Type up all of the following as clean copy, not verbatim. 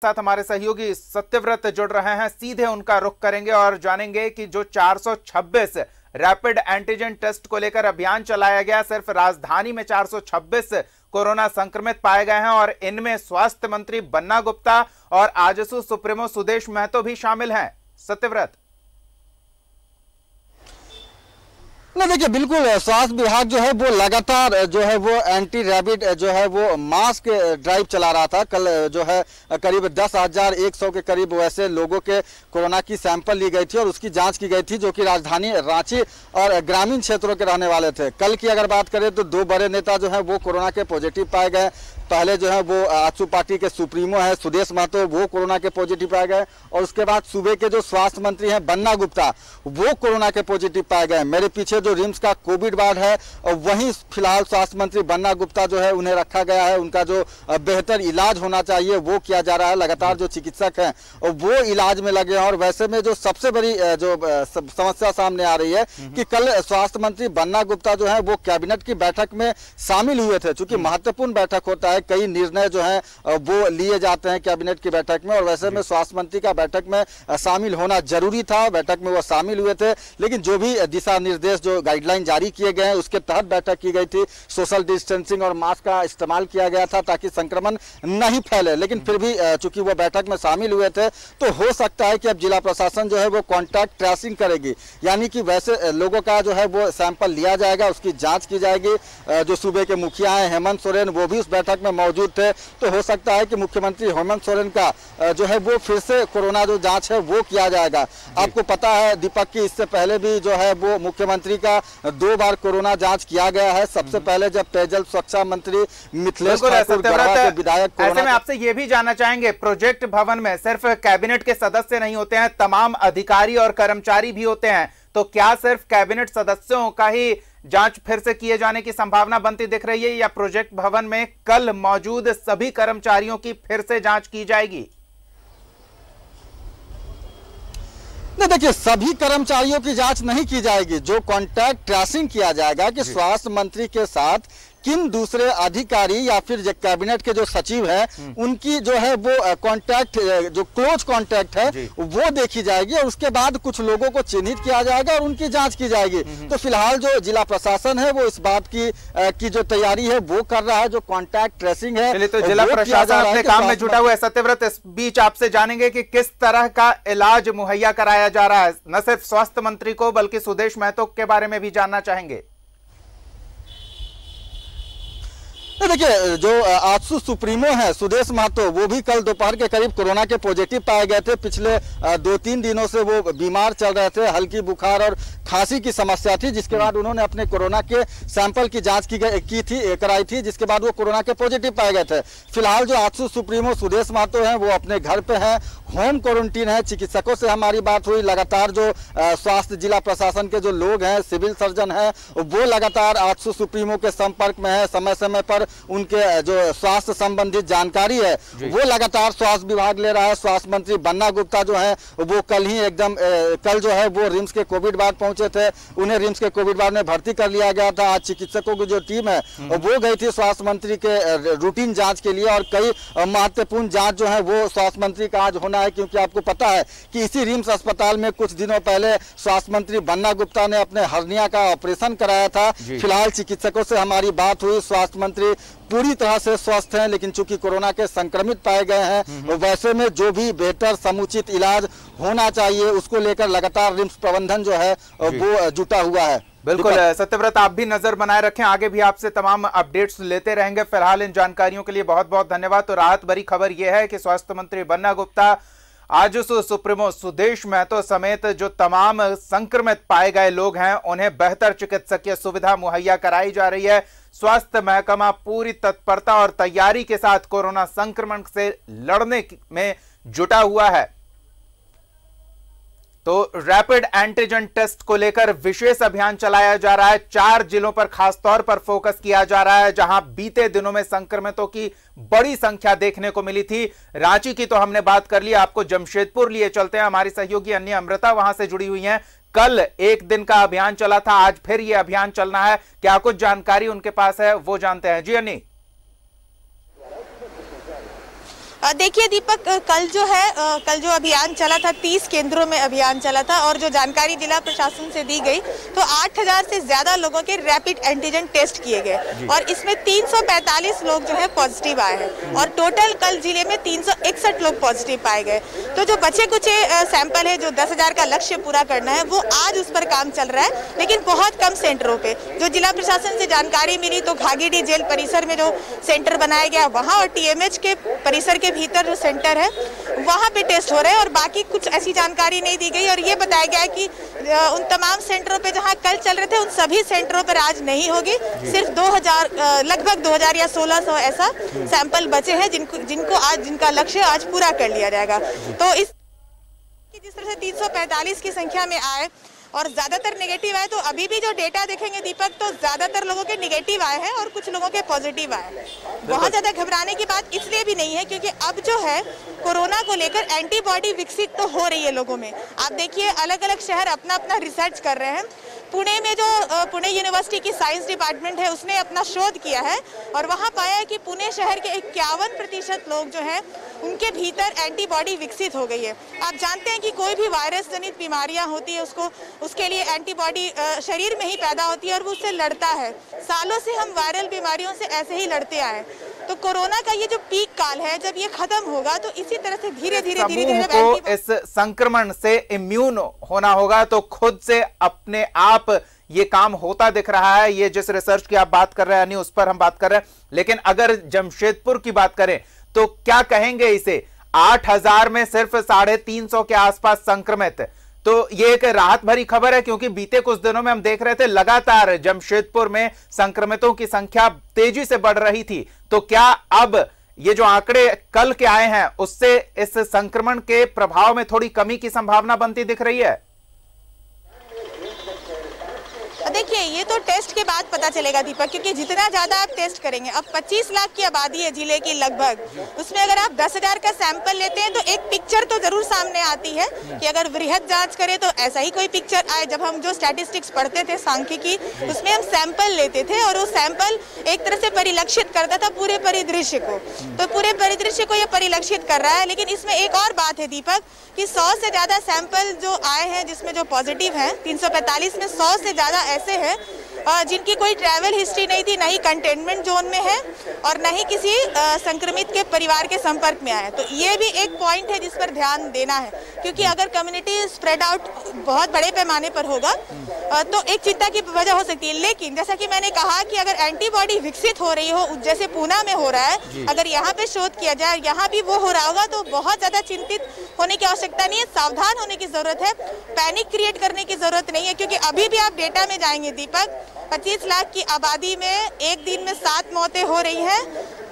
साथ हमारे सहयोगी सत्यव्रत जुड़ रहे हैं। सीधे उनका रुख करेंगे और जानेंगे कि जो 426 रैपिड एंटीजन टेस्ट को लेकर अभियान चलाया गया, सिर्फ राजधानी में 426 कोरोना संक्रमित पाए गए हैं और इनमें स्वास्थ्य मंत्री बन्ना गुप्ता और आजसू सुप्रीमो सुदेश महतो भी शामिल हैं। सत्यव्रत, नहीं देखिए, बिल्कुल स्वास्थ्य विभाग जो है वो लगातार जो है वो एंटी रैबिड जो है वो मास्क ड्राइव चला रहा था। कल जो है करीब 10,100 के करीब वैसे लोगों के कोरोना की सैंपल ली गई थी और उसकी जांच की गई थी, जो कि राजधानी रांची और ग्रामीण क्षेत्रों के रहने वाले थे। कल की अगर बात करें तो 2 बड़े नेता जो है वो कोरोना के पॉजिटिव पाए गए। पहले जो है वो आजसू पार्टी के सुप्रीमो है सुदेश महतो, वो कोरोना के पॉजिटिव पाए गए और उसके बाद सूबे के जो स्वास्थ्य मंत्री हैं बन्ना गुप्ता, वो कोरोना के पॉजिटिव पाए गए। मेरे पीछे जो रिम्स का कोविड वार्ड है और वहीं फिलहाल स्वास्थ्य मंत्री बन्ना गुप्ता जो है उन्हें रखा गया है। उनका जो बेहतर इलाज होना चाहिए वो किया जा रहा है। लगातार जो चिकित्सक हैं और वो इलाज में लगे हैं। और वैसे में जो सबसे बड़ी जो समस्या सामने आ रही है कि कल स्वास्थ्य मंत्री बन्ना गुप्ता जो है वो कैबिनेट की बैठक में शामिल हुए थे। चूंकि महत्वपूर्ण बैठक होता है, कई निर्णय जो है वो लिए जाते हैं कैबिनेट की बैठक में, और वैसे में स्वास्थ्य मंत्री का बैठक में शामिल होना जरूरी था। बैठक में वो शामिल हुए थे, लेकिन जो भी दिशा निर्देश जो गाइडलाइन जारी किए गए हैं उसके तहत बैठक की गई थी। सोशल डिस्टेंसिंग और मास्क का इस्तेमाल किया गया था ताकि संक्रमण नहीं फैले। लेकिन फिर भी चूंकि वो बैठक में शामिल हुए थे तो हो सकता है कि अब जिला प्रशासन जो है वो कॉन्टैक्ट ट्रेसिंग करेगी, यानी कि वैसे लोगों का जो है वो सैंपल लिया जाएगा, उसकी जांच की जाएगी। जो सूबे के मुखिया हैं हेमंत सोरेन, वो भी उस बैठक में मौजूद थे। तो हो सकता है कि मुख्यमंत्री हेमंत सोरेन का जो है वो फिर से कोरोना जो जांच है वो किया जाएगा। आपको पता है दीपक की इससे पहले भी जो है वो मुख्यमंत्री का 2 बार कोरोना जांच किया गया है। सबसे पहले जब पेयजल स्वच्छता मंत्री मिथिलेश ठाकुर गढ़वा के विधायक ऐसे में आपसे ये भी जानना चाहेंगे, प्रोजेक्ट भवन में सिर्फ कैबिनेट के सदस्य नहीं होते हैं, तमाम अधिकारी और कर्मचारी भी होते हैं, तो क्या सिर्फ कैबिनेट सदस्यों का ही जांच फिर से किए जाने की संभावना बनती दिख रही है, या प्रोजेक्ट भवन में कल मौजूद सभी कर्मचारियों की फिर से जांच की जाएगी? नहीं देखिए, सभी कर्मचारियों की जांच नहीं की जाएगी। जो कॉन्टैक्ट ट्रेसिंग किया जाएगा कि स्वास्थ्य मंत्री के साथ किन दूसरे अधिकारी या फिर जो कैबिनेट के जो सचिव हैं उनकी जो है वो कांटेक्ट, जो क्लोज कांटेक्ट है वो देखी जाएगी और उसके बाद कुछ लोगों को चिन्हित किया जाएगा और उनकी जांच की जाएगी। तो फिलहाल जो जिला प्रशासन है वो इस बात की जो तैयारी है वो कर रहा है, जो कांटेक्ट ट्रेसिंग है। तो जिला प्रशासन अपने काम में जुटा हुआ है। सत्यव्रत, इस बीच आपसे जानेंगे कि किस तरह का इलाज मुहैया कराया जा रहा है, न सिर्फ स्वास्थ्य मंत्री को बल्कि सुदेश महतो के बारे में भी जानना चाहेंगे। देखिए, जो आजसू सुप्रीमो है सुदेश महतो, वो भी कल दोपहर के करीब कोरोना के पॉजिटिव पाए गए थे। पिछले 2-3 दिनों से वो बीमार चल रहे थे, हल्की बुखार और खांसी की समस्या थी, जिसके बाद उन्होंने अपने कोरोना के सैंपल की जांच कराई थी, जिसके बाद वो कोरोना के पॉजिटिव पाए गए थे। फिलहाल जो आजसू सुप्रीमो सुदेश महतो हैं वो अपने घर पे हैं, होम क्वारंटीन है। चिकित्सकों से हमारी बात हुई, लगातार जो स्वास्थ्य जिला प्रशासन के जो लोग हैं, सिविल सर्जन है, वो लगातार आजसू सुप्रीमो के संपर्क में है। समय समय पर उनके जो स्वास्थ्य संबंधित जानकारी है वो लगातार स्वास्थ्य विभाग ले रहा है। स्वास्थ्य मंत्री बन्ना गुप्ता जो है वो कल ही एकदम कल जो है वो रिम्स के कोविड वार्ड पहुंचे थे, उन्हें रिम्स के कोविड वार्ड में भर्ती कर लिया गया था। आज चिकित्सकों की जो टीम है वो गई थी स्वास्थ्य मंत्री के रूटीन जांच के लिए और कई महत्वपूर्ण जांच जो है वो स्वास्थ्य मंत्री का आज होना है, क्योंकि आपको पता है कि इसी रिम्स अस्पताल में कुछ दिनों पहले स्वास्थ्य मंत्री बन्ना गुप्ता ने अपने हर्निया का ऑपरेशन कराया था। फिलहाल चिकित्सकों से हमारी बात हुई, स्वास्थ्य मंत्री पूरी तरह से स्वस्थ हैं, लेकिन चूंकि कोरोना के संक्रमित पाए गए हैं वैसे में जो भी बेहतर समुचित इलाज होना चाहिए उसको लेकर लगातार रिम्स प्रबंधन जो है वो जुटा हुआ है। बिल्कुल सत्यव्रत, आप भी नजर बनाए रखें, आगे भी आपसे तमाम अपडेट्स लेते रहेंगे। फिलहाल इन जानकारियों के लिए बहुत बहुत धन्यवाद। तो राहत भरी खबर यह है कि स्वास्थ्य मंत्री बन्ना गुप्ता, आजसू सुप्रीमो सुदेश महतो समेत जो तमाम संक्रमित पाए गए लोग हैं उन्हें बेहतर चिकित्सकीय सुविधा मुहैया कराई जा रही है। स्वास्थ्य महकमा पूरी तत्परता और तैयारी के साथ कोरोना संक्रमण से लड़ने में जुटा हुआ है। तो रैपिड एंटीजन टेस्ट को लेकर विशेष अभियान चलाया जा रहा है। 4 जिलों पर खास तौर पर फोकस किया जा रहा है, जहां बीते दिनों में संक्रमितों की बड़ी संख्या देखने को मिली थी। रांची की तो हमने बात कर ली, आपको जमशेदपुर लिए चलते हैं। हमारी सहयोगी अन्य अमृता वहां से जुड़ी हुई हैं। कल एक दिन का अभियान चला था, आज फिर यह अभियान चलना है, क्या कुछ जानकारी उनके पास है वो जानते हैं। जी अन्नी। देखिए दीपक, कल जो अभियान चला था, 30 केंद्रों में अभियान चला था और जो जानकारी जिला प्रशासन से दी गई तो 8000 से ज्यादा लोगों के रैपिड एंटीजन टेस्ट किए गए और इसमें 345 लोग जो है पॉजिटिव आए हैं और टोटल कल जिले में 361 लोग पॉजिटिव पाए गए। तो जो बचे कुछ सैंपल है, जो 10,000 का लक्ष्य पूरा करना है, वो आज उस पर काम चल रहा है, लेकिन बहुत कम सेंटरों पे। जो जिला प्रशासन से जानकारी मिली तो घाघीडीह जेल परिसर में जो सेंटर बनाया गया वहाँ और TMH के परिसर के भीतर जो सेंटर है वहाँ पे टेस्ट हो रहे हैं और बाकी कुछ ऐसी जानकारी नहीं दी गई। और ये बताया गया है कि उन तमाम सेंटरों पे जहाँ कल चल रहे थे उन सभी सेंटरों पर आज नहीं होगी। सिर्फ 2000, लगभग 2000 या 1600 ऐसा सैंपल बचे हैं जिनका लक्ष्य आज पूरा कर लिया जाएगा। तो जिस तरह से 345 की संख्या में आए और ज्यादातर नेगेटिव आए, तो अभी भी जो डेटा देखेंगे दीपक, तो ज्यादातर लोगों के नेगेटिव आए हैं और कुछ लोगों के पॉजिटिव आए। बहुत ज्यादा घबराने की बात इसलिए भी नहीं है क्योंकि अब जो है कोरोना को लेकर एंटीबॉडी विकसित तो हो रही है लोगों में। आप देखिए अलग अलग शहर अपना अपना रिसर्च कर रहे हैं। पुणे में जो पुणे यूनिवर्सिटी की साइंस डिपार्टमेंट है उसने अपना शोध किया है और वहाँ पाया है कि पुणे शहर के 51% लोग जो हैं उनके भीतर एंटीबॉडी विकसित हो गई है। आप जानते हैं कि कोई भी वायरस जनित बीमारियां होती है उसके लिए एंटीबॉडी शरीर में ही पैदा होती है और वो उससे लड़ता है। सालों से हम वायरल बीमारियों से ऐसे ही लड़ते आए। तो कोरोना का ये जो पीक काल है, जब ये खत्म होगा तो इसी तरह से धीरे धीरे को इस संक्रमण से इम्यून होना होगा, तो खुद से अपने आप ये काम होता दिख रहा है। ये जिस रिसर्च की आप बात कर रहे हैं उस पर हम बात कर रहे हैं, लेकिन अगर जमशेदपुर की बात करें तो क्या कहेंगे इसे? 8000 में सिर्फ 350 के आसपास संक्रमित, तो ये एक राहत भरी खबर है क्योंकि बीते कुछ दिनों में हम देख रहे थे लगातार जमशेदपुर में संक्रमितों की संख्या तेजी से बढ़ रही थी। तो क्या अब ये जो आंकड़े कल के आए हैं उससे इस संक्रमण के प्रभाव में थोड़ी कमी की संभावना बनती दिख रही है? देखिए ये तो टेस्ट के बाद पता चलेगा दीपक, क्योंकि जितना ज्यादा आप टेस्ट करेंगे, अब 25 लाख की आबादी है जिले की लगभग, उसमें अगर आप 10,000 का सैंपल लेते हैं तो एक पिक्चर तो जरूर सामने आती है कि अगर वृहद जांच करें तो ऐसा ही कोई पिक्चर आए। जब हम जो स्टैटिस्टिक्स पढ़ते थे सांख्यिकी, उसमें हम सैंपल लेते थे और वो सैंपल एक तरह से परिलक्षित करता था पूरे परिदृश्य को, तो पूरे परिदृश्य को ये परिलक्षित कर रहा है। लेकिन इसमें एक और बात है दीपक कि 100 से ज्यादा सैंपल जो आए हैं जिसमें जो पॉजिटिव है 345 में 100 से ज्यादा ऐसे हैं जिनकी कोई ट्रैवल हिस्ट्री नहीं थी, नहीं कंटेनमेंट जोन में है और नहीं किसी संक्रमित के परिवार के संपर्क में आए। तो ये भी एक पॉइंट है जिस पर ध्यान देना है, क्योंकि अगर कम्युनिटी स्प्रेड आउट बहुत बड़े पैमाने पर होगा तो एक चिंता की वजह हो सकती है। लेकिन जैसा कि मैंने कहा कि अगर एंटीबॉडी विकसित हो रही हो, जैसे पूना में हो रहा है, अगर यहाँ पे शोध किया जाए, यहाँ भी वो हो रहा होगा, तो बहुत ज्यादा चिंतित होने की आवश्यकता नहीं है। सावधान होने की जरूरत है, पैनिक क्रिएट करने की जरूरत नहीं है, क्योंकि अभी भी आप डेटा में जाएंगे दीपक, 25 लाख की आबादी में एक दिन में 7 मौतें हो रही हैं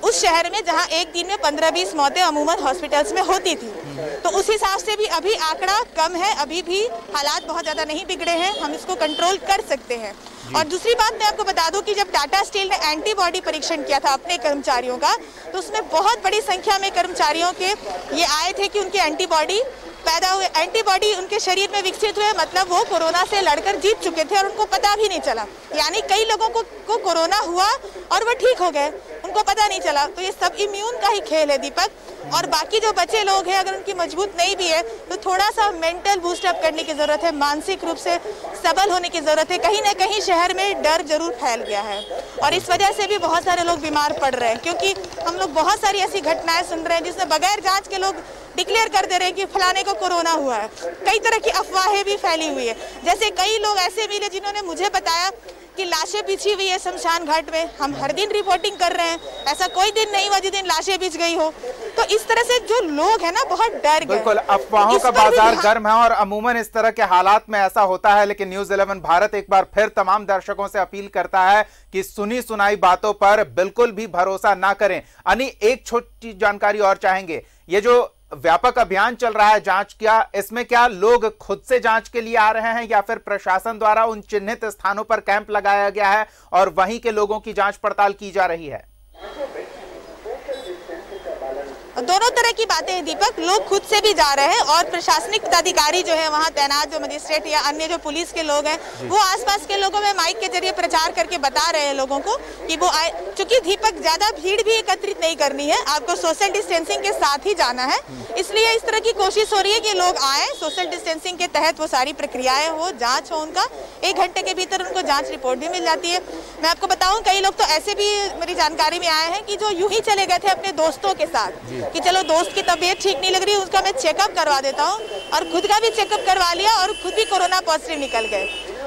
उस शहर में जहां एक दिन में 15-20 मौतें अमूमन हॉस्पिटल्स में होती थी। तो उस हिसाब से भी अभी आंकड़ा कम है, अभी भी हालात बहुत ज्यादा नहीं बिगड़े हैं, हम इसको कंट्रोल कर सकते हैं। और दूसरी बात मैं आपको बता दूं कि जब टाटा स्टील ने एंटीबॉडी परीक्षण किया था अपने कर्मचारियों का, तो उसमें बहुत बड़ी संख्या में कर्मचारियों के ये आए थे कि उनके एंटीबॉडी पैदा हुए, एंटीबॉडी उनके शरीर में विकसित हुए, मतलब वो कोरोना से लड़कर जीत चुके थे और उनको पता भी नहीं चला। यानी कई लोगों को कोरोना हुआ और वो ठीक हो गए, उनको पता नहीं चला। तो ये सब इम्यून का ही खेल है दीपक। और बाकी जो बचे लोग हैं, अगर उनकी मजबूत नहीं भी है तो थोड़ा सा मेंटल बूस्टअप करने की जरूरत है, मानसिक रूप से सबल होने की जरूरत है। कहीं ना कहीं शहर में डर जरूर फैल गया है और इस वजह से भी बहुत सारे लोग बीमार पड़ रहे हैं, क्योंकि हम लोग बहुत सारी ऐसी घटनाएं सुन रहे हैं जिसमें बगैर जांच के लोग डिक्लेयर कर दे रहे हैं कि फलाने को कोरोना हुआ है। कई तरह की अफवाहें भी फैली हुई है। जैसे कई लोग ऐसे मिले जिन्होंने मुझे बताया कि लाशें बिछी हुई है शमशान घाट में, हम हर दिन रिपोर्टिंग कर रहे हैं, ऐसा कोई दिन नहीं हुआ जिस दिन लाशें बिछ गई हो। तो इस तरह से जो लोग हैं ना बहुत डर गए। बिल्कुल, अफवाहों का बाजार गर्म है और अमूमन इस तरह के हालात में ऐसा होता है। लेकिन न्यूज़ 11 भारत एक बार फिर तमाम दर्शकों से अपील करता है कि सुनी सुनाई बातों पर बिल्कुल भी भरोसा ना करें। अनि एक छोटी जानकारी और चाहेंगे, ये जो व्यापक अभियान चल रहा है जांच का, इसमें क्या लोग खुद से जांच के लिए आ रहे हैं या फिर प्रशासन द्वारा उन चिन्हित स्थानों पर कैंप लगाया गया है और वहीं के लोगों की जांच पड़ताल की जा रही है? दोनों तरह तरह की बातें हैं दीपक, लोग खुद से भी जा रहे हैं और प्रशासनिक पदाधिकारी जो है वहाँ तैनात, जो मजिस्ट्रेट या अन्य जो पुलिस के लोग हैं, वो आसपास के लोगों में माइक के जरिए प्रचार करके बता रहे हैं लोगों को कि वो आए। चूंकि दीपक ज्यादा भीड़ भी एकत्रित नहीं करनी है, आपको सोशल डिस्टेंसिंग के साथ ही जाना है, इसलिए इस तरह की कोशिश हो रही है कि लोग आए, सोशल डिस्टेंसिंग के तहत वो सारी प्रक्रियाएं हो, जांच हो उनका, 1 घंटे के भीतर उनको जांच रिपोर्ट भी मिल जाती है। मैं आपको बताऊं, कई लोग तो ऐसे भी मेरी जानकारी में आए हैं कि जो यूं ही चले गए थे अपने दोस्तों के साथ कि चलो दोस्त की तबीयत ठीक नहीं लग रही, उसका मैं चेकअप करवा देता हूँ, और खुद का भी चेकअप करवा लिया और खुद भी कोरोना पॉजिटिव निकल गए।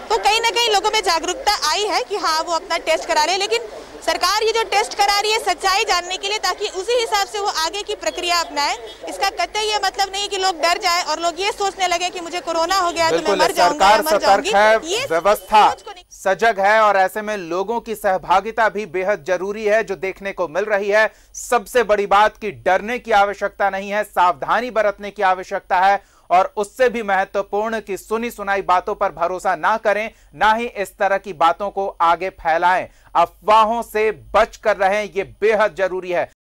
तो कहीं ना कहीं लोगों में जागरूकता आई है कि हाँ वो अपना टेस्ट करा रहे हैं, लेकिन सरकार ये जो टेस्ट करा रही है सच्चाई जानने के लिए, ताकि उसी हिसाब से वो आगे की प्रक्रिया अपनाए। इसका कतई ये मतलब नहीं कि लोग डर जाए और लोग ये सोचने लगे कि मुझे कोरोना हो गया तो मैं मर जाऊंगा, मर जाऊंगी। ये व्यवस्था सजग है और ऐसे में लोगों की सहभागिता भी बेहद जरूरी है, जो देखने को मिल रही है। सबसे बड़ी बात कि डरने की आवश्यकता नहीं है, सावधानी बरतने की आवश्यकता है, और उससे भी महत्वपूर्ण कि सुनी सुनाई बातों पर भरोसा ना करें, ना ही इस तरह की बातों को आगे फैलाएं। अफवाहों से बच कर रहें, यह बेहद जरूरी है।